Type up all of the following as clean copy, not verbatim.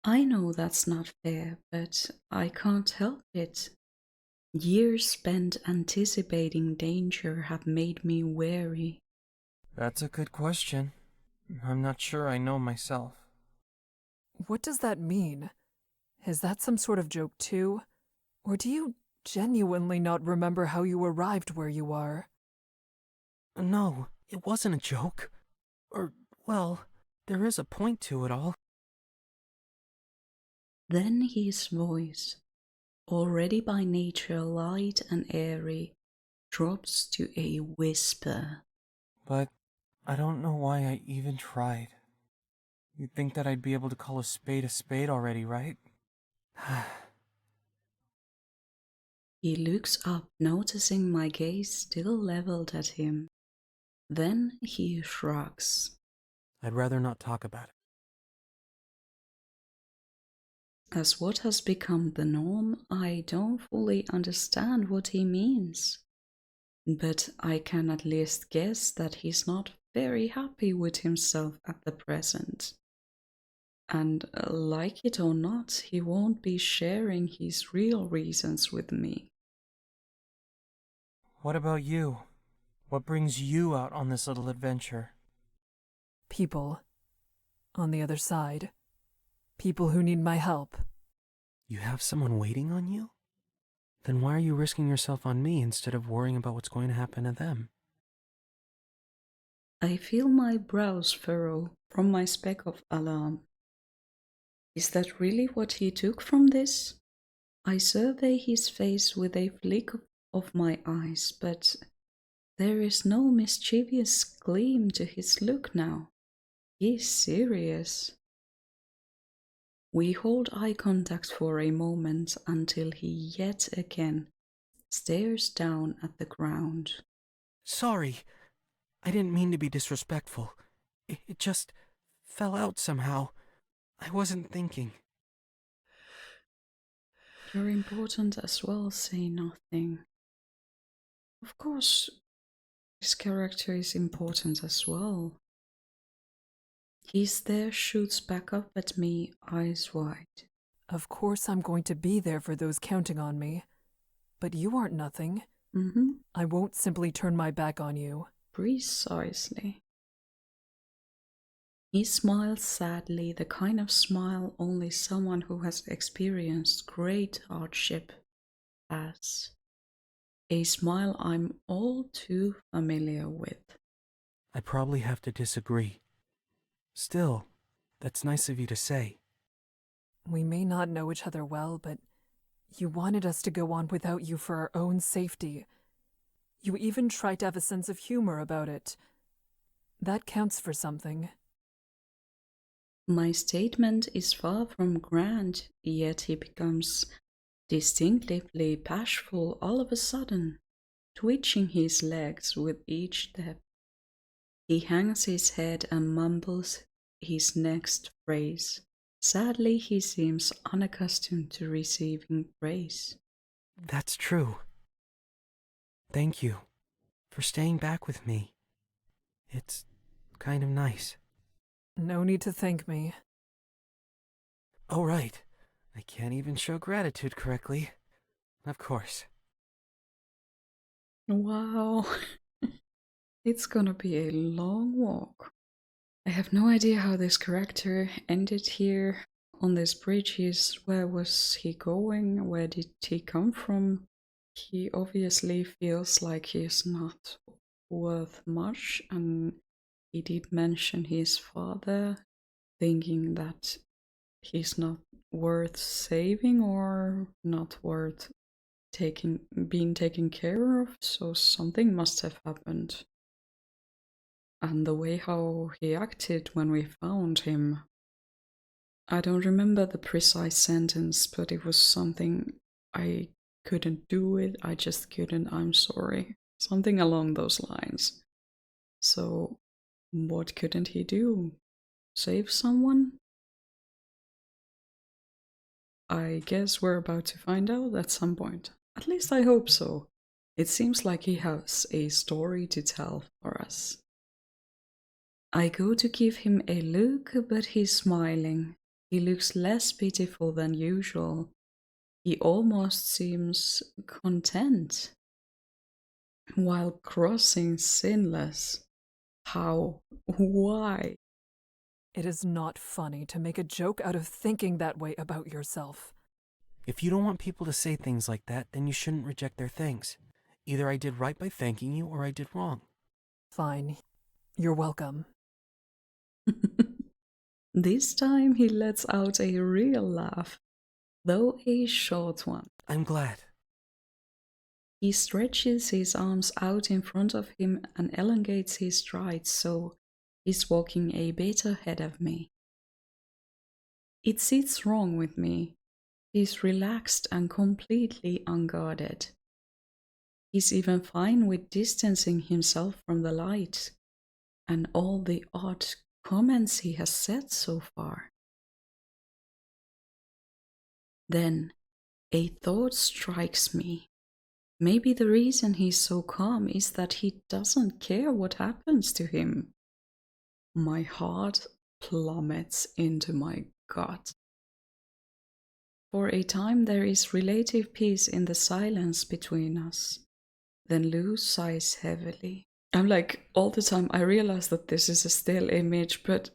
I know that's not fair, but I can't help it. Years spent anticipating danger have made me wary. That's a good question. I'm not sure I know myself. What does that mean? Is that some sort of joke too? Or do you genuinely not remember how you arrived where you are? No, it wasn't a joke. Or, well, there is a point to it all. Then his voice, already by nature light and airy, drops to a whisper. But I don't know why I even tried. You'd think that I'd be able to call a spade already, right? He looks up, noticing my gaze still leveled at him. Then he shrugs. I'd rather not talk about it. As what has become the norm, I don't fully understand what he means. But I can at least guess that he's not very happy with himself at the present. And like it or not, he won't be sharing his real reasons with me. What about you? What brings you out on this little adventure? People. On the other side. People who need my help. You have someone waiting on you? Then why are you risking yourself on me instead of worrying about what's going to happen to them? I feel my brows furrow from my speck of alarm. Is that really what he took from this? I survey his face with a flick of my eyes, but there is no mischievous gleam to his look now. He's serious. We hold eye contact for a moment until he yet again stares down at the ground. Sorry, I didn't mean to be disrespectful. It just fell out somehow. I wasn't thinking. You're important as well, say nothing. Of course, his character is important as well. He's there, shoots back up at me, eyes wide. Of course I'm going to be there for those counting on me. But you aren't nothing. I won't simply turn my back on you. Precisely. He smiles sadly, the kind of smile only someone who has experienced great hardship has. A smile I'm all too familiar with. I probably have to disagree. Still, that's nice of you to say. We may not know each other well, but you wanted us to go on without you for our own safety. You even tried to have a sense of humor about it. That counts for something. My statement is far from grand, yet he becomes distinctively bashful all of a sudden, twitching his legs with each step. He hangs his head and mumbles his next phrase. Sadly, he seems unaccustomed to receiving praise. That's true. Thank you for staying back with me. It's kind of nice. No need to thank me. Oh, right. I can't even show gratitude correctly. Of course. Wow, it's gonna be a long walk. I have no idea how this character ended here on this bridge. Where was he going? Where did he come from? He obviously feels like he's not worth much, and he did mention his father, thinking that he's not worth saving or not worth being taken care of, so something must have happened. And the way how he acted when we found him, I don't remember the precise sentence, but it was something, I couldn't do it, I just couldn't, I'm sorry. Something along those lines. So, what couldn't he do? Save someone? I guess we're about to find out at some point. At least I hope so. It seems like he has a story to tell for us. I go to give him a look, but he's smiling. He looks less pitiful than usual. He almost seems content. While crossing Sinnlos. How? Why? It is not funny to make a joke out of thinking that way about yourself. If you don't want people to say things like that, then you shouldn't reject their things. Either I did right by thanking you, or I did wrong. Fine. You're welcome. This time he lets out a real laugh, though a short one. I'm glad. He stretches his arms out in front of him and elongates his strides so he's walking a bit ahead of me. It sits wrong with me. He's relaxed and completely unguarded. He's even fine with distancing himself from the light and all the odd comments he has said so far. Then a thought strikes me. Maybe the reason he's so calm is that he doesn't care what happens to him. My heart plummets into my gut. For a time there is relative peace in the silence between us. Then Lou sighs heavily. I'm like, all the time I realize that this is a still image, but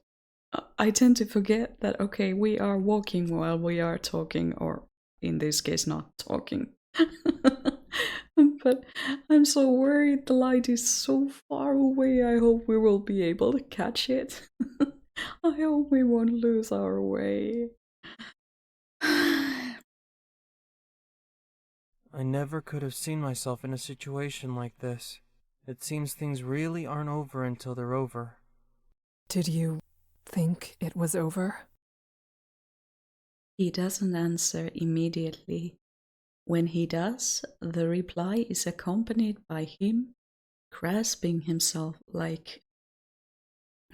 I tend to forget that, okay, we are walking while we are talking, or in this case, not talking. But I'm so worried the light is so far away. I hope we will be able to catch it. I hope we won't lose our way. I never could have seen myself in a situation like this. It seems things really aren't over until they're over. Did you think it was over? He doesn't answer immediately. When he does, the reply is accompanied by him grasping himself like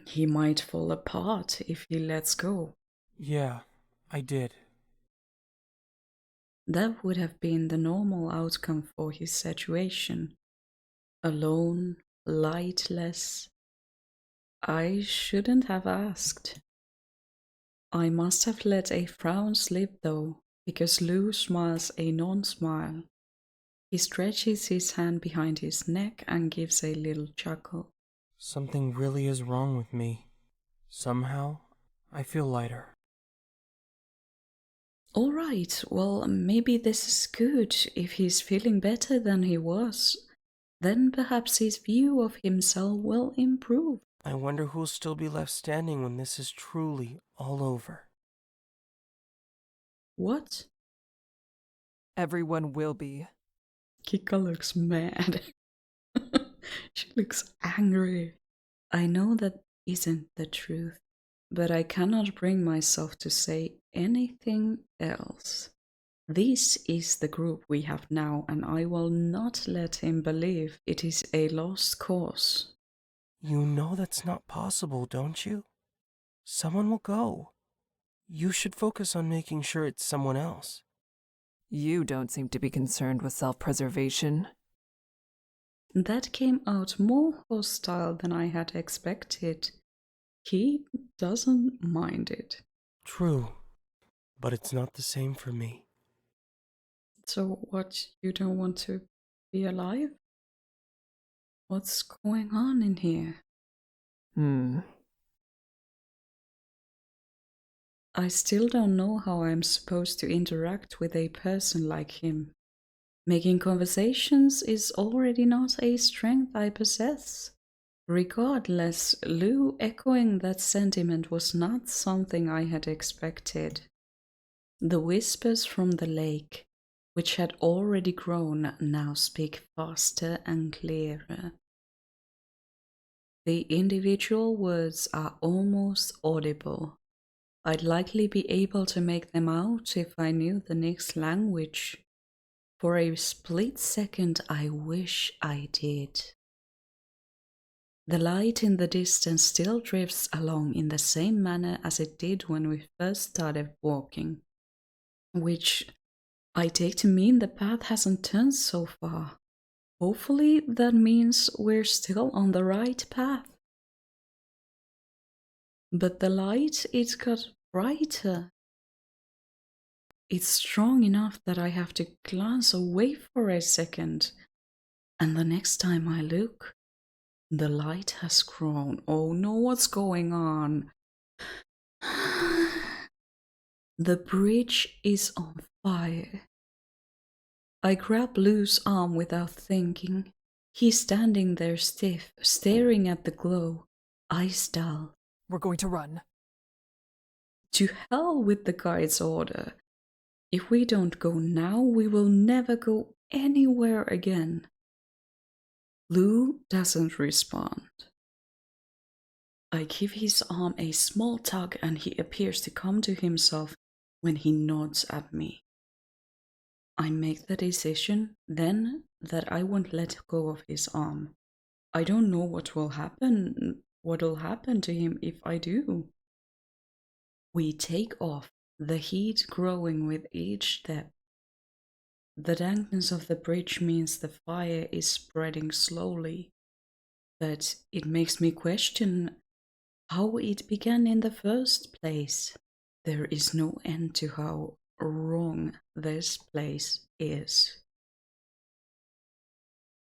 he might fall apart if he lets go. Yeah, I did. That would have been the normal outcome for his situation. Alone, lightless. I shouldn't have asked. I must have let a frown slip though, because Lou smiles a non-smile. He stretches his hand behind his neck and gives a little chuckle. Something really is wrong with me. Somehow, I feel lighter. All right, well, maybe this is good. If he's feeling better than he was, then perhaps his view of himself will improve. I wonder who'll still be left standing when this is truly all over. What? Everyone will be. Kikka looks mad. She looks angry. I know that isn't the truth, but I cannot bring myself to say anything else. This is the group we have now, and I will not let him believe it is a lost cause. You know that's not possible, don't you? Someone will go. You should focus on making sure it's someone else. You don't seem to be concerned with self-preservation. That came out more hostile than I had expected. He doesn't mind it. True, but it's not the same for me. So what, you don't want to be alive? What's going on in here? I still don't know how I'm supposed to interact with a person like him. Making conversations is already not a strength I possess. Regardless, Lou echoing that sentiment was not something I had expected. The whispers from the lake, which had already grown, now speak faster and clearer. The individual words are almost audible. I'd likely be able to make them out if I knew the next language. For a split second, I wish I did. The light in the distance still drifts along in the same manner as it did when we first started walking, which I take to mean the path hasn't turned so far. Hopefully that means we're still on the right path. But the light, it got brighter It's strong enough that I have to glance away for a second. And the next time I look, the light has grown. Oh no, what's going on? The bridge is on fire. I grab Lou's arm without thinking. He's standing there stiff, staring at the glow, eyes dull. We're going to run. To hell with the guide's order. If we don't go now, we will never go anywhere again. Lou doesn't respond. I give his arm a small tug and he appears to come to himself when he nods at me. I make the decision then that I won't let go of his arm. I don't know what'll happen to him if I do. We take off, the heat growing with each step. The dankness of the bridge means the fire is spreading slowly, but it makes me question how it began in the first place. There is no end to how wrong this place is.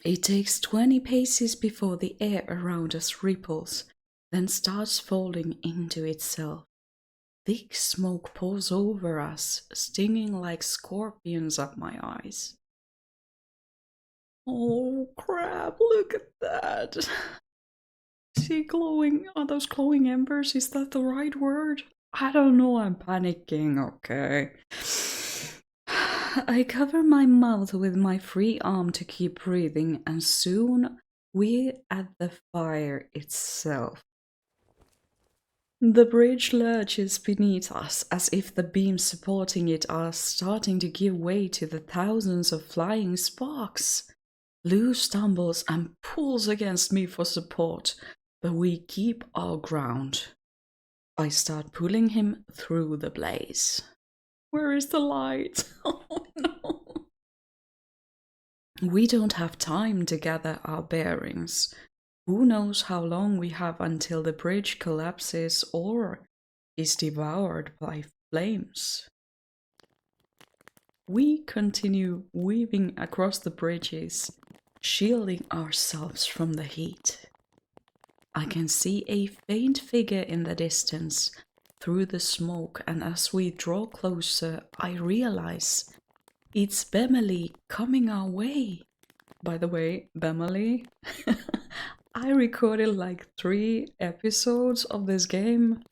It takes 20 paces before the air around us ripples, then starts folding into itself. Thick smoke pours over us, stinging like scorpions up my eyes. Oh crap, look at that! Is he glowing? Are those glowing embers? Is that the right word? I don't know, I'm panicking, okay. I cover my mouth with my free arm to keep breathing, and soon we're at the fire itself. The bridge lurches beneath us as if the beams supporting it are starting to give way to the thousands of flying sparks. Lou stumbles and pulls against me for support, but we keep our ground. I start pulling him through the blaze. Where is the light? Oh no! We don't have time to gather our bearings. Who knows how long we have until the bridge collapses or is devoured by flames. We continue weaving across the bridges, shielding ourselves from the heat. I can see a faint figure in the distance through the smoke, and as we draw closer, I realize it's Bemelle coming our way. By the way, Bemelle, I recorded like 3 episodes of this game,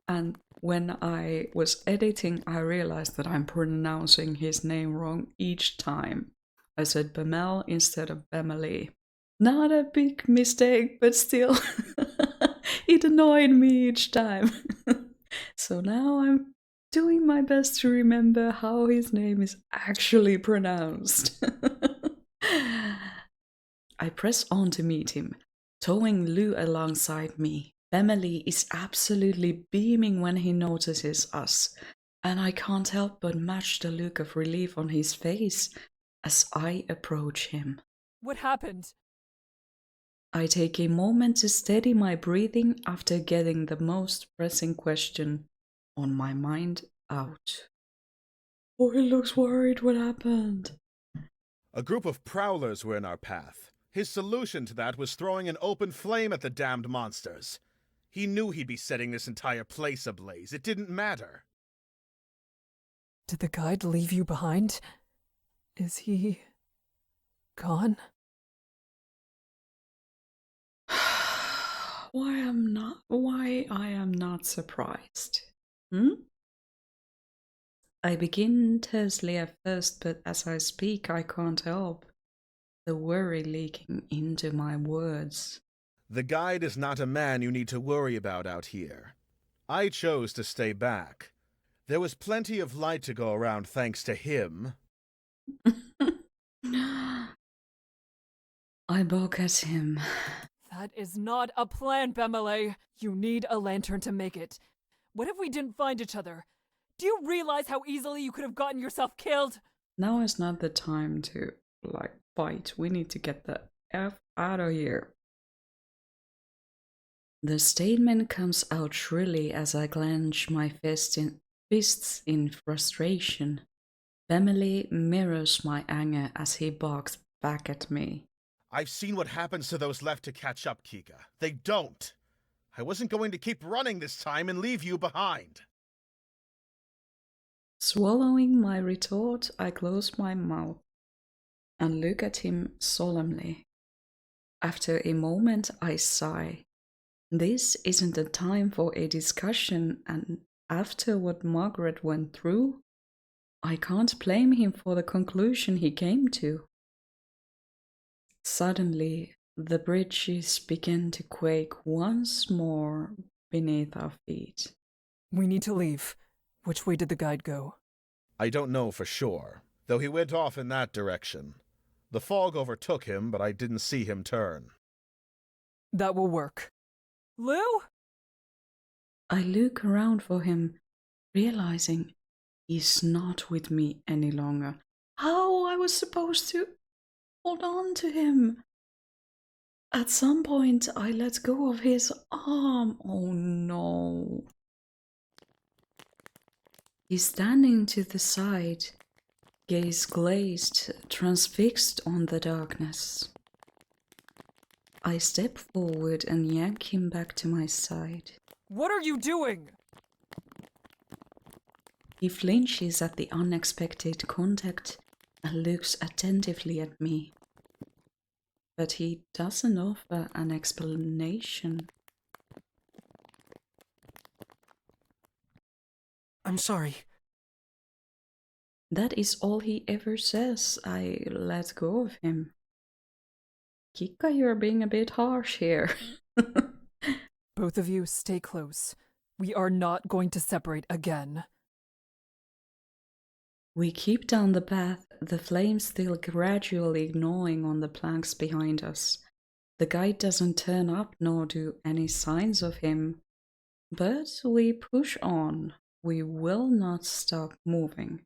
and when I was editing, I realized that I'm pronouncing his name wrong each time. I said Bemelle instead of Bemelle. Not a big mistake, but still, it annoyed me each time. So now I'm doing my best to remember how his name is actually pronounced. I press on to meet him, towing Lou alongside me. Bemelle is absolutely beaming when he notices us, and I can't help but match the look of relief on his face as I approach him. What happened? I take a moment to steady my breathing after getting the most pressing question on my mind out. Oh, he looks worried. What happened? A group of prowlers were in our path. His solution to that was throwing an open flame at the damned monsters. He knew he'd be setting this entire place ablaze. It didn't matter. Did the guide leave you behind? Is he gone? Why I am not surprised. I begin tersely at first, but as I speak I can't help the worry leaking into my words. The guide is not a man you need to worry about out here. I chose to stay back. There was plenty of light to go around thanks to him. I balk at him. That is not a plan, Bemelle. You need a lantern to make it. What if we didn't find each other? Do you realize how easily you could have gotten yourself killed? Now is not the time to, fight. We need to get the F out of here. The statement comes out shrilly as I clench my fist fists in frustration. Bemelle mirrors my anger as he barks back at me. I've seen what happens to those left to catch up, Kikka. They don't. I wasn't going to keep running this time and leave you behind. Swallowing my retort, I close my mouth and look at him solemnly. After a moment, I sigh. This isn't the time for a discussion, and after what Margaret went through, I can't blame him for the conclusion he came to. Suddenly, the bridges begin to quake once more beneath our feet. We need to leave. Which way did the guide go? I don't know for sure, though he went off in that direction. The fog overtook him, but I didn't see him turn. That will work. Lou? I look around for him, realizing he's not with me any longer. How I was supposed to hold on to him? At some point, I let go of his arm. Oh no. He's standing to the side, gaze glazed, transfixed on the darkness. I step forward and yank him back to my side. What are you doing? He flinches at the unexpected contact and looks attentively at me. But he doesn't offer an explanation. I'm sorry. That is all he ever says. I let go of him. Kikka, you're being a bit harsh here. Both of you stay close. We are not going to separate again. We keep down the path, the flames still gradually gnawing on the planks behind us. The guide doesn't turn up nor do any signs of him. But we push on. We will not stop moving.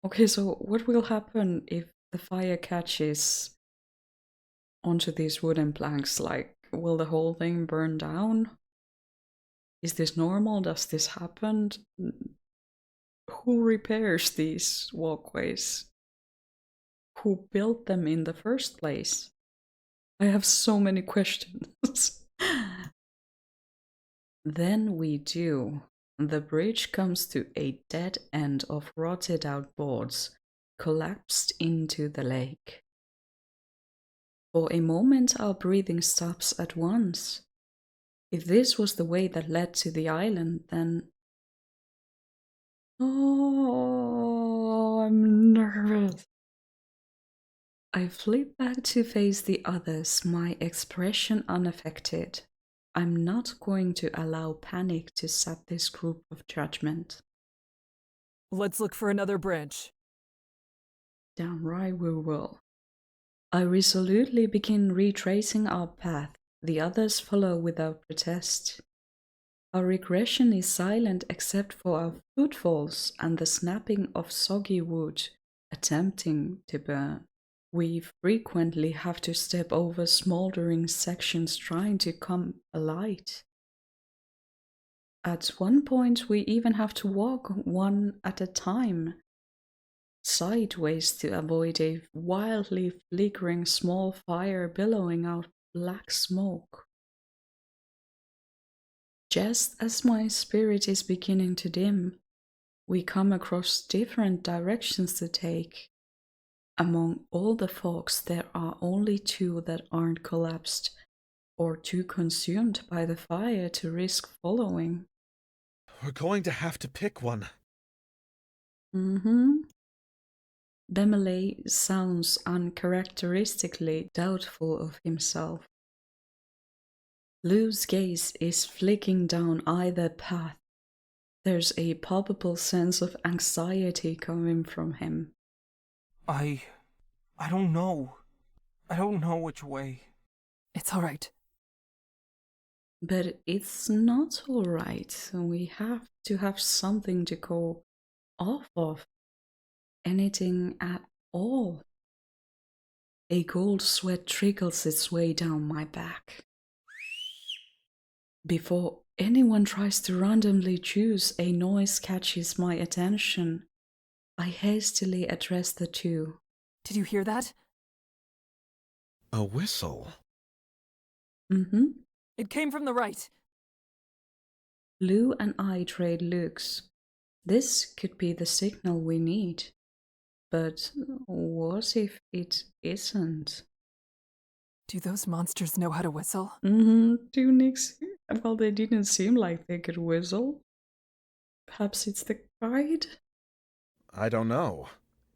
Okay, so what will happen if the fire catches onto these wooden planks? Like, will the whole thing burn down? Is this normal? Does this happen? Who repairs these walkways? Who built them in the first place? I have so many questions. Then we do. The bridge comes to a dead end of rotted out boards, collapsed into the lake. For a moment our breathing stops at once. If this was the way that led to the island, then... Oh, I'm nervous. I flip back to face the others, my expression unaffected. I'm not going to allow panic to sap this group of judgment. Let's look for another branch. Damn right we will. I resolutely begin retracing our path. The others follow without protest. Our regression is silent except for our footfalls and the snapping of soggy wood attempting to burn. We frequently have to step over smoldering sections trying to come alight. At one point we even have to walk one at a time, sideways to avoid a wildly flickering small fire billowing out black smoke. Just as my spirit is beginning to dim, we come across different directions to take. Among all the folks, there are only two that aren't collapsed or too consumed by the fire to risk following. We're going to have to pick one. Bemelle sounds uncharacteristically doubtful of himself. Lou's gaze is flicking down either path. There's a palpable sense of anxiety coming from him. I don't know. I don't know which way. It's all right. But it's not all right. We have to have something to go off of. Anything at all. A cold sweat trickles its way down my back. Before anyone tries to randomly choose a noise catches my attention, I hastily address the two. Did you hear that? A whistle. Mm-hmm. It came from the right. Lou and I trade looks. This could be the signal we need. But what if it isn't? Do those monsters know how to whistle? Do Nixi? Well, they didn't seem like they could whistle. Perhaps it's the guide? I don't know.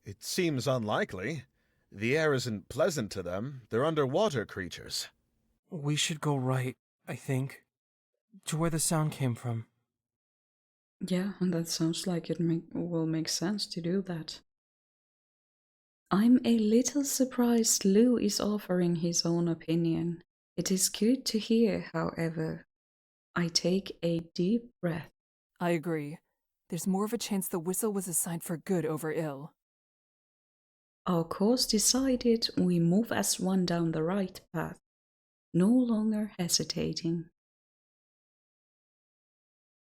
It seems unlikely. The air isn't pleasant to them. They're underwater creatures. We should go right, I think. To where the sound came from. Yeah, and that sounds like it will make sense to do that. I'm a little surprised Lou is offering his own opinion. It is good to hear, however. I take a deep breath. I agree. There's more of a chance the whistle was a sign for good over ill. Our course decided, we move as one down the right path, no longer hesitating.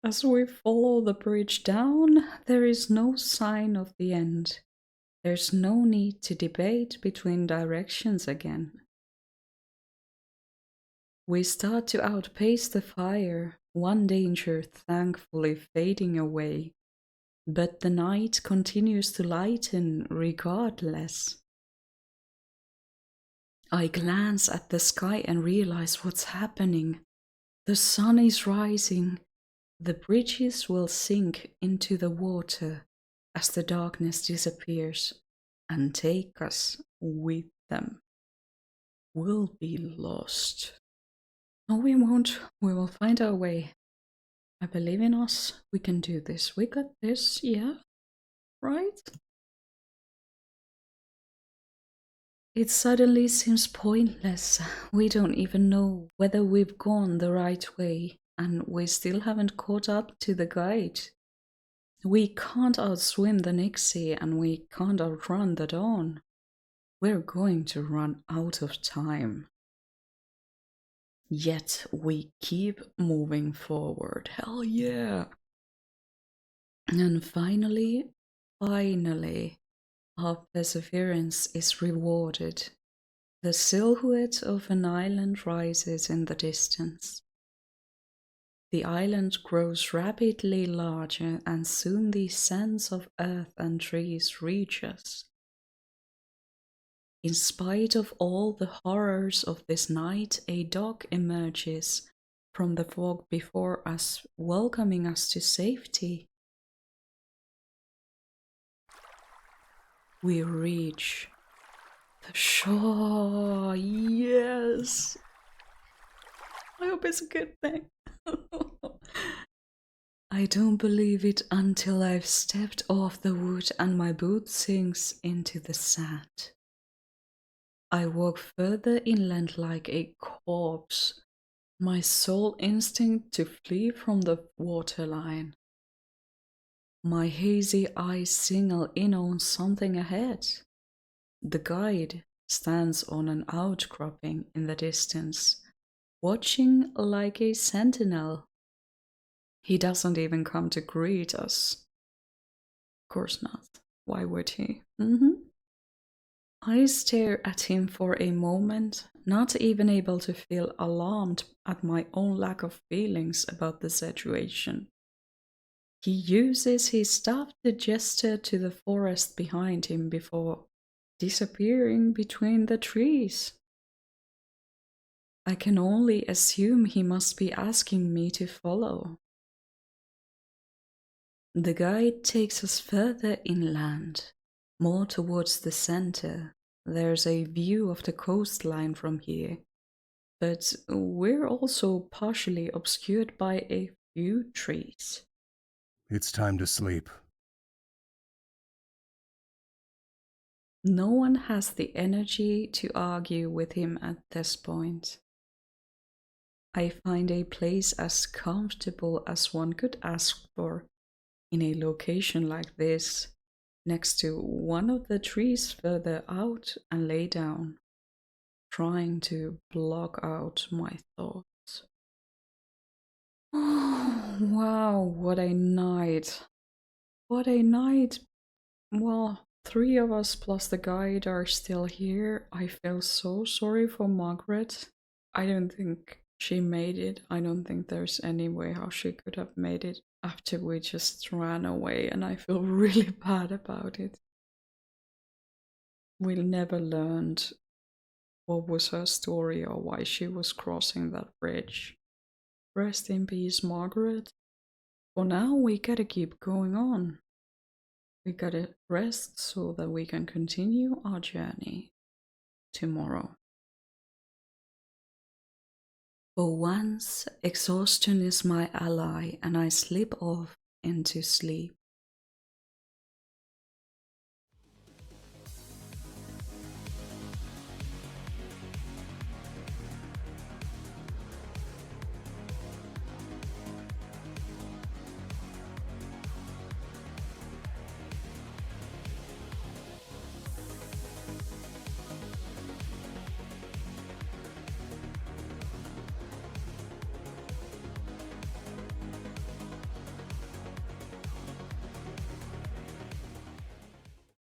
As we follow the bridge down, there is no sign of the end. There's no need to debate between directions again. We start to outpace the fire, one danger thankfully fading away. But the night continues to lighten regardless. I glance at the sky and realize what's happening. The sun is rising. The bridges will sink into the water as the darkness disappears and take us with them. We'll be lost. No, we won't. We will find our way. I believe in us. We can do this. We got this, yeah? Right? It suddenly seems pointless. We don't even know whether we've gone the right way, and we still haven't caught up to the guide. We can't outswim the Nixi, and we can't outrun the dawn. We're going to run out of time. Yet we keep moving forward. Hell yeah! And finally, our perseverance is rewarded. The silhouette of an island rises in the distance. The island grows rapidly larger, and soon the scents of earth and trees reach us. In spite of all the horrors of this night, a dog emerges from the fog before us, welcoming us to safety. We reach the shore. Yes! I hope it's a good thing. I don't believe it until I've stepped off the wood and my boot sinks into the sand. I walk further inland like a corpse, my sole instinct to flee from the waterline. My hazy eyes signal in on something ahead. The guide stands on an outcropping in the distance, watching like a sentinel. He doesn't even come to greet us. Of course not. Why would he? I stare at him for a moment, not even able to feel alarmed at my own lack of feelings about the situation. He uses his staff to gesture to the forest behind him before disappearing between the trees. I can only assume he must be asking me to follow. The guide takes us further inland, more towards the center. There's a view of the coastline from here, but we're also partially obscured by a few trees. It's time to sleep. No one has the energy to argue with him at this point. I find a place as comfortable as one could ask for in a location like this, next to one of the trees further out, and lay down, trying to block out my thoughts. Oh, wow, what a night. What a night. Well, 3 of us plus the guide are still here. I feel so sorry for Margaret. I don't think she made it. I don't think there's any way how she could have made it after we just ran away, and I feel really bad about it. We never learned what was her story or why she was crossing that bridge. Rest in peace, Margaret. For now, we gotta keep going on. We gotta rest so that we can continue our journey tomorrow. For once, exhaustion is my ally and I slip off into sleep.